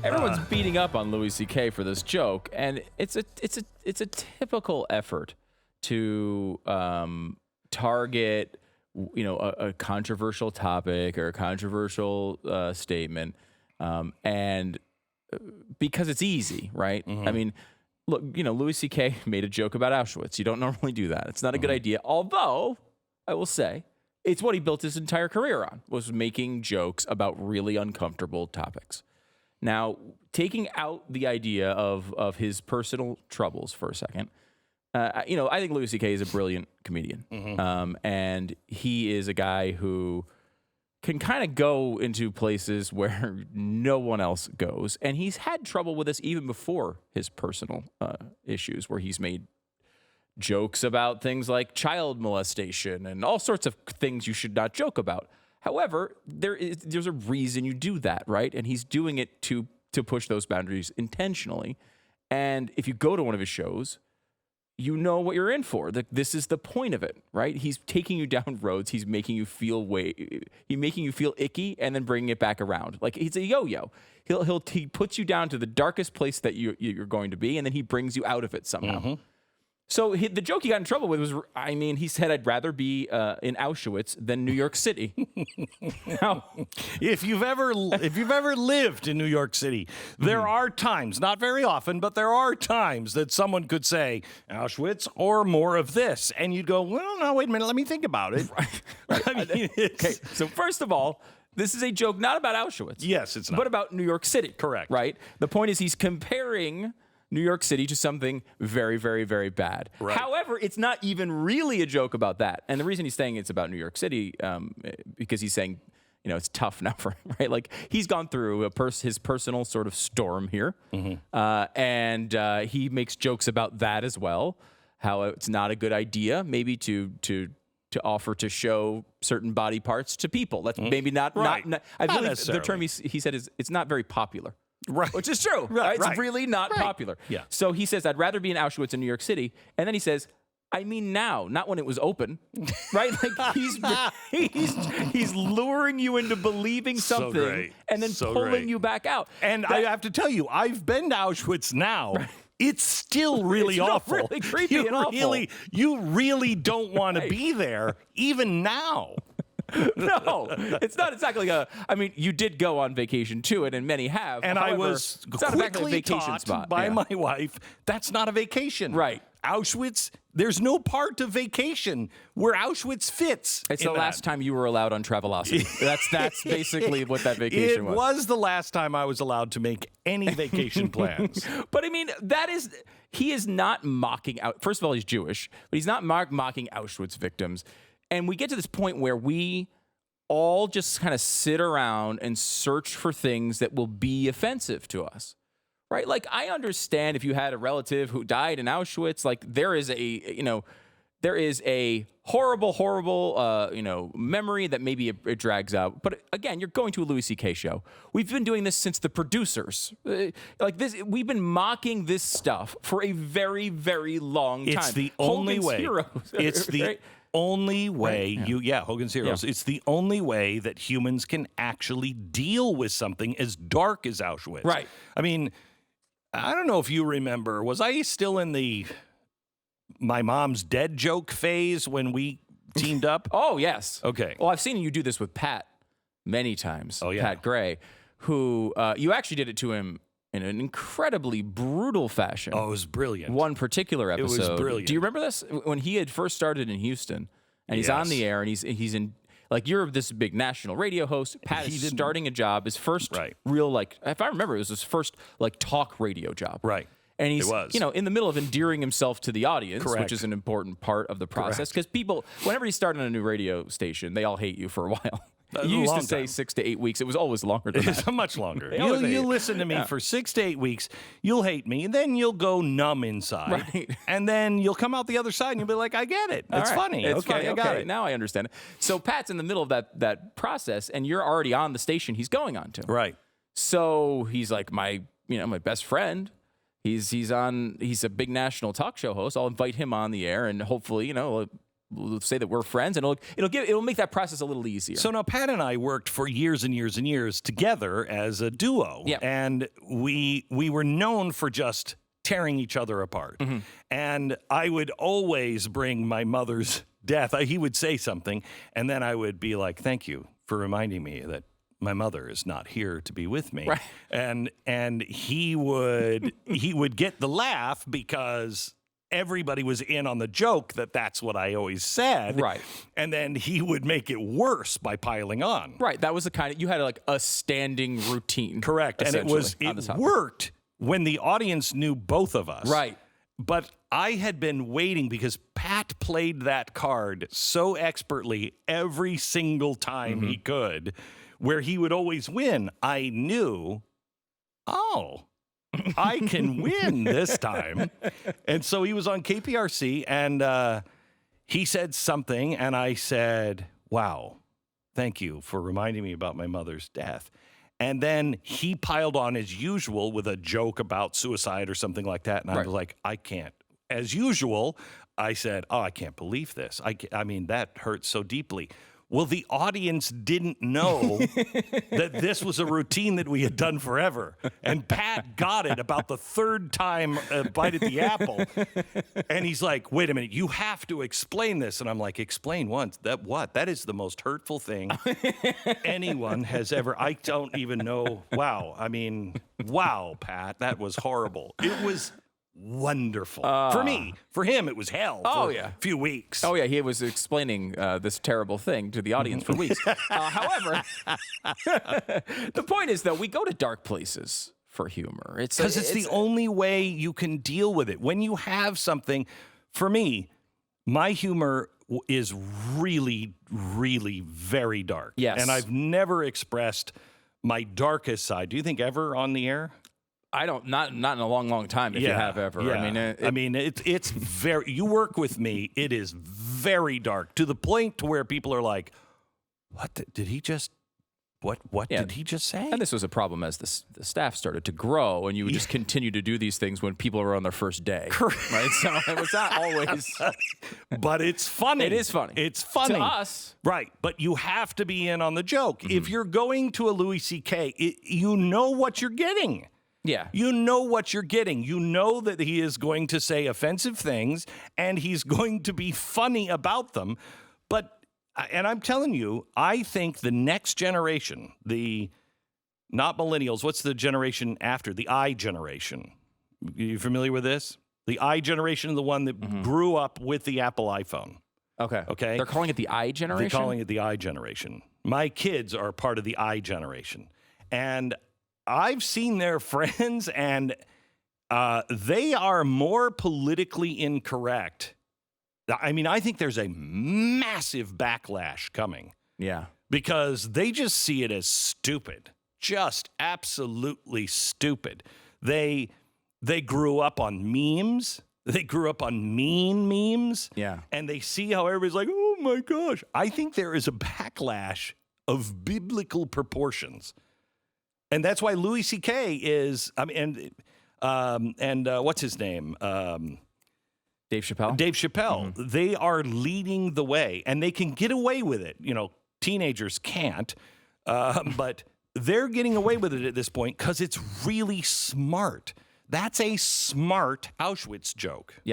Everyone's beating up on Louis C.K. for this joke, and it's a typical effort to target, a controversial topic or a controversial statement, and because it's easy, right? Mm-hmm. I mean, look, Louis C.K. made a joke about Auschwitz. You don't normally do that. It's not a good idea. Although I will say, it's what he built his entire career on, was making jokes about really uncomfortable topics. Now, taking out the idea of his personal troubles for a second, I think Louis C.K. is a brilliant comedian. And he is a guy who can kind of go into places where no one else goes. And he's had trouble with this even before his personal issues, where he's made jokes about things like child molestation and all sorts of things you should not joke about. However, there's a reason you do that, right? And he's doing it to push those boundaries intentionally. And if you go to one of his shows, you know what you're in for. This is the point of it, right? He's taking you down roads. He's making you feel icky and then bringing it back around. Like he's a yo-yo. He puts you down to the darkest place that you're going to be, and then he brings you out of it somehow. So the joke he got in trouble with was, he said, I'd rather be in Auschwitz than New York City. Now, if you've ever lived in New York City, there are times, not very often, but there are times that someone could say Auschwitz or more of this, and you'd go, well, no, wait a minute, let me think about it. Right. Okay, so first of all, this is a joke not about Auschwitz. Yes, it's not. But about New York City. Correct. Right? The point is he's comparing New York City to something very, very, very bad. Right. However, it's not even really a joke about that. And the reason he's saying it's about New York City, because he's saying, it's tough now for him, right? Like he's gone through his personal sort of storm here. And he makes jokes about that as well. How it's not a good idea maybe to offer to show certain body parts to people. That's maybe not, Right. not I believe necessarily. the term he said is it's not very popular. Right. Which is true. Right. It's really not popular. Yeah. So he says, I'd rather be in Auschwitz in New York City. And then he says, I mean now, not when it was open. Right? Like he's luring you into believing something and then pulling you back out. And I have to tell you, I've been to Auschwitz now. Right. It's still really awful. Really creepy and awful. You really don't want to be there, even now. No, it's not exactly you did go on vacation to it, and many have. And However, I was it's not exactly quickly a vacation taught spot. by my wife, that's not a vacation. Right. Auschwitz, there's no part of vacation where Auschwitz fits. It's the last time you were allowed on Travelocity. That's basically what that vacation was. It was the last time I was allowed to make any vacation plans. But he is not mocking out. First of all, he's Jewish, but he's not mocking Auschwitz victims. And we get to this point where we all just kind of sit around and search for things that will be offensive to us, right? Like, I understand if you had a relative who died in Auschwitz, like there is a horrible, memory that maybe it drags out. But again, you're going to a Louis C.K. show. We've been doing this since the producers. We've been mocking this stuff for a very, very long time. It's the only Hogan's way. Heroes, It's the right? only way Hogan's Heroes. Yeah. It's the only way that humans can actually deal with something as dark as Auschwitz. Right. I mean, I don't know if you remember, was I still in my mom's dead joke phase when we teamed up? Oh, yes. Okay. Well, I've seen you do this with Pat many times. Oh, yeah. Pat Gray, who you actually did it to him in an incredibly brutal fashion. Oh, it was brilliant. One particular episode. It was brilliant. Do you remember this? When he had first started in Houston, and he's on the air, and he's in, like, you're this big national radio host. Pat is starting a job, his first real, like, if I remember, it was his first, like, talk radio job. Right. And he's, in the middle of endearing himself to the audience, Correct. which is an important part of the process. Because people, whenever you start on a new radio station, they all hate you for a while. You used to say 6 to 8 weeks. It was always longer than that. It's much longer. always You listen to me for 6 to 8 weeks. You'll hate me. And then you'll go numb inside. Right. And then you'll come out the other side and you'll be like, I get it. It's funny. It's okay, funny. I got it. Now I understand it. So Pat's in the middle of that process, and you're already on the station he's going on to. Right. So he's like my best friend. He's a big national talk show host. I'll invite him on the air, and hopefully, we'll say that we're friends, and it'll make that process a little easier. So now Pat and I worked for years and years and years together as a duo. Yeah. And we were known for just tearing each other apart. And I would always bring my mother's death. He would say something, and then I would be like, thank you for reminding me that my mother is not here to be with me. Right. And he would get the laugh because everybody was in on the joke that's what I always said. Right. And then he would make it worse by piling on. Right. That was the kind of, you had like a standing routine. Correct. And it worked when the audience knew both of us. Right. But I had been waiting because Pat played that card so expertly every single time he could, where he would always win. I knew, I can win this time. And so he was on KPRC, and he said something, and I said, wow, thank you for reminding me about my mother's death. And then he piled on as usual with a joke about suicide or something like that. And I was like, I can't. As usual, I said, I can't believe this. I mean, that hurts so deeply. Well, the audience didn't know that this was a routine that we had done forever. And Pat got it about the third time bite at the apple. And he's like, wait a minute, you have to explain this. And I'm like, explain once. What? That is the most hurtful thing anyone has ever. I don't even know. Wow. I mean, wow, Pat, that was horrible. It was wonderful. For me. For him, it was hell for a few weeks. Oh, yeah. He was explaining this terrible thing to the audience for weeks. However, the point is, though, we go to dark places for humor. Because it's the only way you can deal with it. When you have something, for me, my humor is really, really very dark. Yes. And I've never expressed my darkest side. Do you think ever on the air? I don't, not in a long, long time, if you have ever. Yeah. I mean, it's very, you work with me, it is very dark to the point to where people are like, what did he just, what did he just say? And this was a problem as the staff started to grow, and you would just continue to do these things when people were on their first day. Correct. Right? So it was not always. But it's funny. It is funny. It's funny. To us. Right. But you have to be in on the joke. If you're going to a Louis C.K., you know what you're getting. Yeah. You know what you're getting. You know that he is going to say offensive things and he's going to be funny about them. But, and I'm telling you, I think the next generation, not millennials, what's the generation after? The I generation. You familiar with this? The I generation is the one that grew up with the Apple iPhone. Okay. They're calling it the I generation? They're calling it the I generation. My kids are part of the I generation. And I've seen their friends, and they are more politically incorrect. I mean, I think there's a massive backlash coming. Yeah. Because they just see it as stupid. Just absolutely stupid. They grew up on memes. They grew up on mean memes. Yeah. And they see how everybody's like, oh my gosh. I think there is a backlash of biblical proportions. And that's why Louis C.K. is, I mean, and what's his name? Dave Chappelle? Dave Chappelle. They are leading the way, and they can get away with it. You know, teenagers can't, but they're getting away with it at this point because it's really smart. That's a smart Auschwitz joke. Yeah.